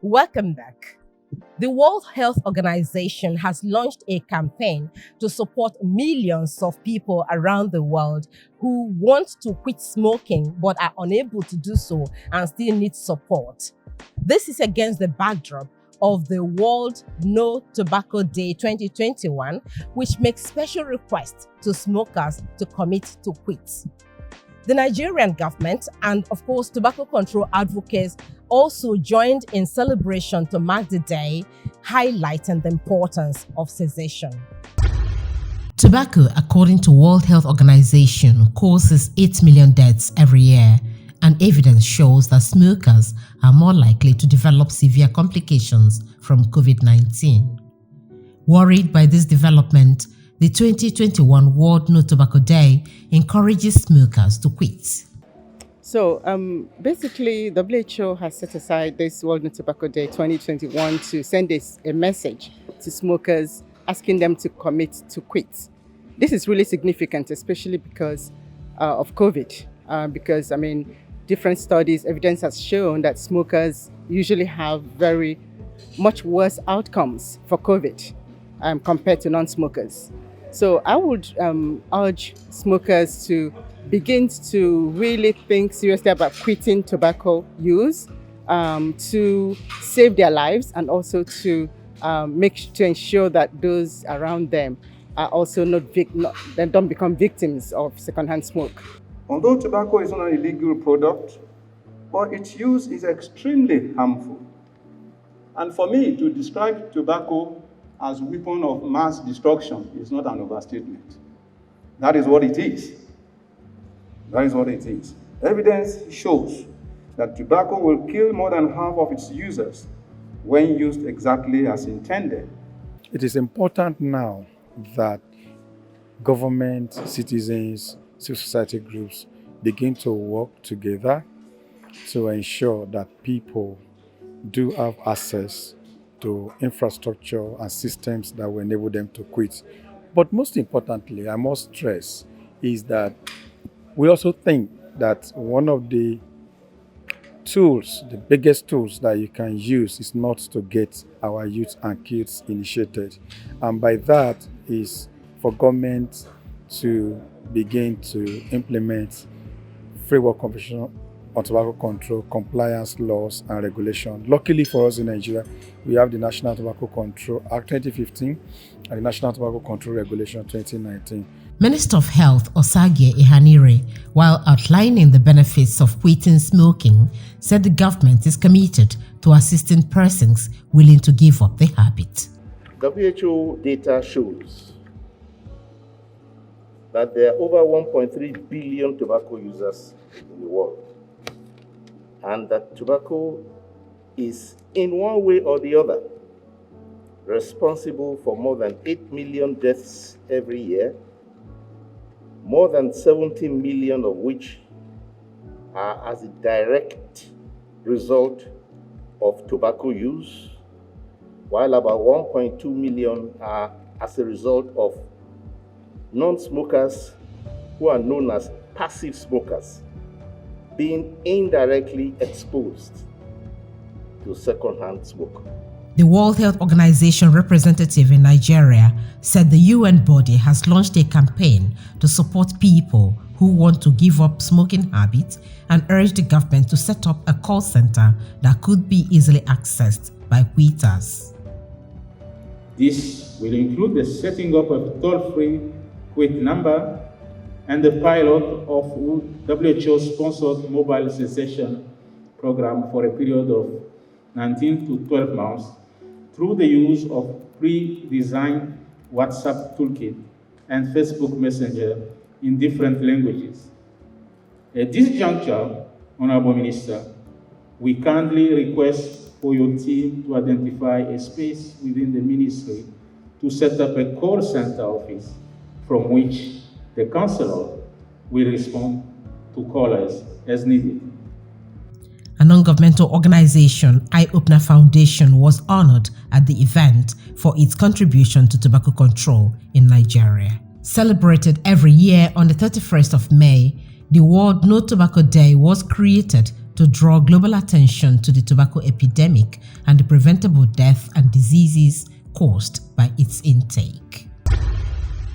Welcome back. The World Health Organization has launched a campaign to support millions of people around the world who want to quit smoking but are unable to do so and still need support. This is against the backdrop of the World No Tobacco Day 2021, which makes special requests to smokers to commit to quit. The Nigerian government and, of course, tobacco control advocates also joined in celebration to mark the day, highlighting the importance of cessation. Tobacco, according to World Health Organization, causes 8 million deaths every year, and evidence shows that smokers are more likely to develop severe complications from COVID-19. Worried by this development, the 2021 World No Tobacco Day encourages smokers to quit. So basically, WHO has set aside this World No Tobacco Day 2021 to send a message to smokers asking them to commit to quit. This is really significant, especially because of COVID. Because, different studies, evidence has shown that smokers usually have very much worse outcomes for COVID compared to non-smokers. So I would urge smokers to begin to really think seriously about quitting tobacco use to save their lives and also to ensure that those around them are also don't become victims of secondhand smoke. Although tobacco is not an illegal product, but its use is extremely harmful. And for me, to describe tobacco as a weapon of mass destruction is not an overstatement. That is what it is. That is what it is. Evidence shows that tobacco will kill more than half of its users when used exactly as intended. It is important now that government, citizens, civil society groups begin to work together to ensure that people do have access to infrastructure and systems that will enable them to quit. But most importantly, I must stress, is that we also think that one of the tools, the biggest tools that you can use is not to get our youth and kids initiated. And by that is for government to begin to implement framework convention on tobacco control, compliance laws and regulation. Luckily for us in Nigeria, we have the National Tobacco Control Act 2015 and the National Tobacco Control Regulation 2019. Minister of Health Osagie Ihanire, while outlining the benefits of quitting smoking, said the government is committed to assisting persons willing to give up the habit. WHO data shows that there are over 1.3 billion tobacco users in the world, and that tobacco is, in one way or the other, responsible for more than 8 million deaths every year, more than 70 million of which are as a direct result of tobacco use, while about 1.2 million are as a result of non-smokers who are known as passive smokers being indirectly exposed to secondhand smoke. The World Health Organization representative in Nigeria said the UN body has launched a campaign to support people who want to give up smoking habits and urged the government to set up a call center that could be easily accessed by quitters. This will include the setting up of a toll-free quit number and the pilot of WHO-sponsored mobile cessation program for a period of 19 to 12 months through the use of pre-designed WhatsApp toolkit and Facebook Messenger in different languages. At this juncture, Honorable Minister, we kindly request for your team to identify a space within the ministry to set up a call center office from which the councillor will respond to callers as needed. A non-governmental organization, Eye Opener Foundation, was honored at the event for its contribution to tobacco control in Nigeria. Celebrated every year on the 31st of May, the World No Tobacco Day was created to draw global attention to the tobacco epidemic and the preventable death and diseases caused by its intake.